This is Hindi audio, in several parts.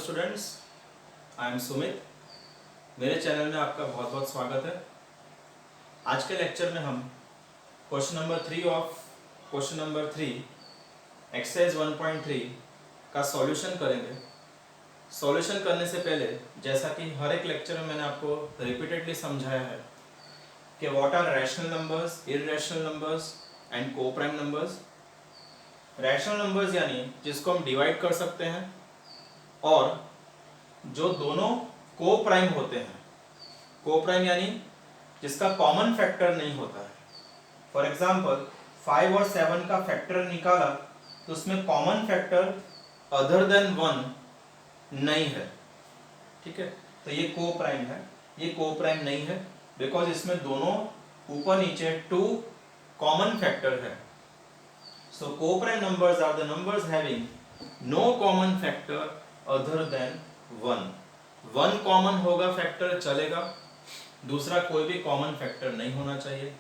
Students, I am Sumit. मेरे चैनल में आपका बहुत बहुत स्वागत है। आज के लेक्चर में हम क्वेश्चन नंबर 3 एक्सरसाइज 1.3 का सॉल्यूशन करेंगे। सॉल्यूशन करने से पहले, जैसा कि हर एक लेक्चर में मैंने आपको रिपीटेडली समझाया है कि what are rational numbers, irrational numbers and co-prime numbers. Rational numbers यानी जिसको हम डिवाइड कर सकते हैं और जो दोनों को-प्राइम होते हैं। को-प्राइम यानी जिसका कॉमन फैक्टर नहीं होता है। फॉर एग्जांपल 5 और 7 का फैक्टर निकाला तो उसमें कॉमन फैक्टर अदर देन 1 नहीं है। ठीक है, तो ये को-प्राइम है। ये को-प्राइम नहीं है बिकॉज इसमें दोनों ऊपर नीचे 2 कॉमन फैक्टर है। So coprime numbers are the numbers having no common factor other than 1 common होगा फैक्टर चलेगा, दूसरा कोई भी कॉमन फैक्टर नहीं होना चाहिए।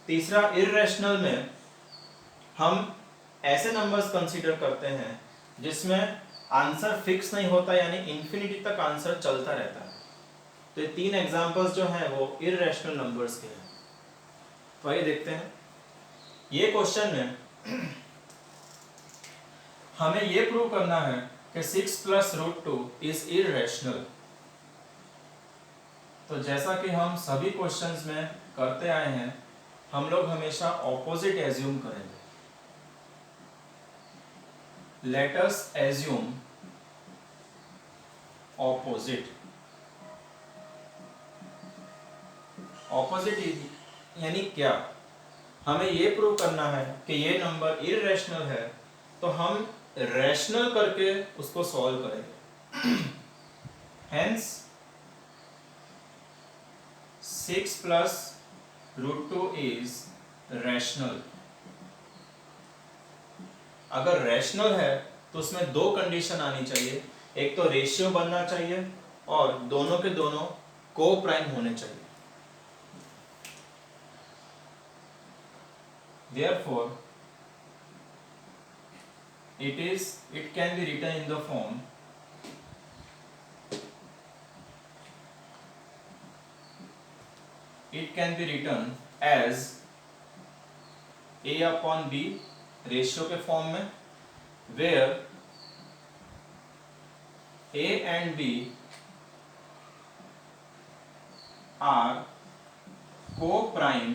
तीसरा, इररेशनल में हम ऐसे नंबर्स कंसीडर करते हैं जिसमें आंसर फिक्स नहीं होता, यानी इंफिनिटी तक आंसर चलता रहता है। तो ये 3 एग्जांपल्स जो हैं वो इररेशनल नंबर्स के हैं। तो आइए देखते हैं। ये क्वेश्चन में हमें ये प्रूव करना है कि 6 + √2 इज इररेशनल। तो जैसा कि हम सभी क्वेश्चंस में करते आए हैं, हम लोग हमेशा ऑपोजिट एज्यूम करेंगे। Let us assume opposite. Opposite यानी क्या? हमें ये प्रूव करना है कि ये नंबर इररेशनल है, तो हम रैशनल करके उसको सॉल्व करेंगे। Hence 6 + √2 is rational. अगर रैशनल है तो उसमें 2 कंडीशन आनी चाहिए। एक तो रेशियो बनना चाहिए और दोनों के दोनों को-प्राइम होने चाहिए। Therefore, it can be written in the form as A/B ratio के फॉर्म में, where A and B are co-prime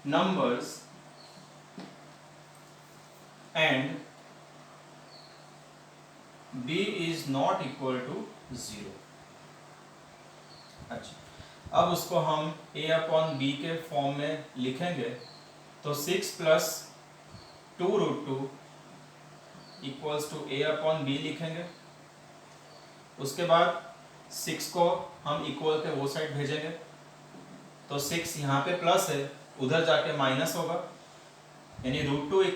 numbers and B is not equal to 0। अच्छा, अब उसको हम A/B के फॉर्म में लिखेंगे तो 6 + 2√2 = A/B लिखेंगे। उसके बाद 6 को हम इक्वल के वो साइड भेजेंगे तो 6 यहाँ पे प्लस है, उधर जाके माइनस होगा, यानी √2 =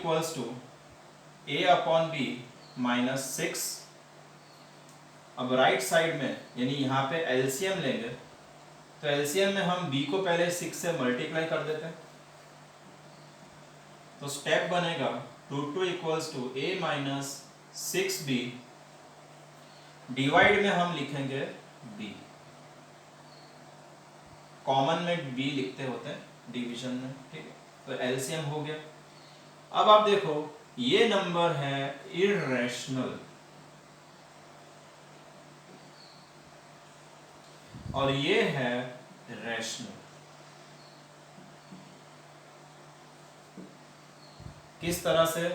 A/B - 6। अब राइट साइड में यानी यहाँ पे एलसीएम लेंगे तो एलसीएम में हम b को पहले 6 से मल्टीप्लाई कर देते हैं। तो स्टेप बनेगा √2 = A - 6b, डिवाइड में हम लिखेंगे b। कॉमन में b लिखते होते हैं डिवीजन में, ठीक है। तो एलसीएम हो गया। अब आप देखो, ये नंबर है इररेशनल और ये है रैशनल। किस तरह से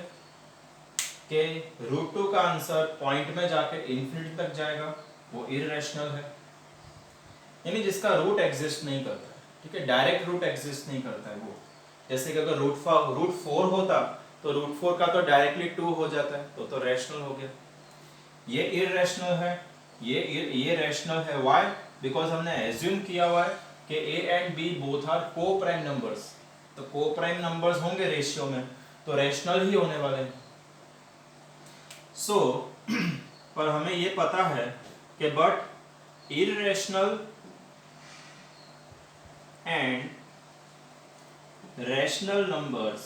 कि √2 का आंसर पॉइंट में जाके इंफिनिटी तक जाएगा, वो इररेशनल है, यानी जिसका रूट एग्जिस्ट नहीं करता है। ठीक है, डायरेक्ट रूट एग्जिस्ट नहीं करता है वो। जैसे कि अगर √4 होता तो √4 का तो डायरेक्टली 2 हो जाता है, तो रैशनल हो गया। ये इररेशनल है, ये रैशनल है। व्हाई? बिकॉज हमने एज्यूम किया हुआ है कि A and B both are co-prime numbers. तो को-प्राइम नंबर्स होंगे रेशियो में, तो रैशनल ही होने वाले हैं। सो पर हमें ये पता है कि but irrational and rational numbers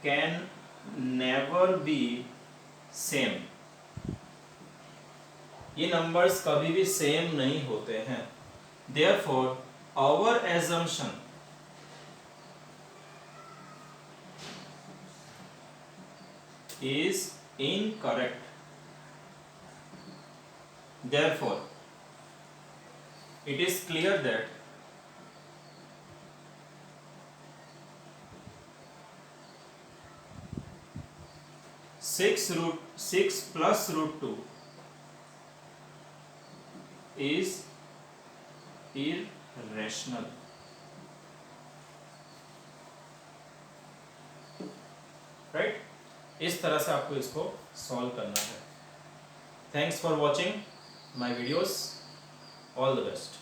can never be same, ये नंबर्स कभी भी सेम नहीं होते हैं। Therefore our assumption is incorrect. Therefore, it is clear that six plus root 2 is irrational. Right? इस तरह से आपको इसको सॉल्व करना है। Thanks for watching my videos, all the best.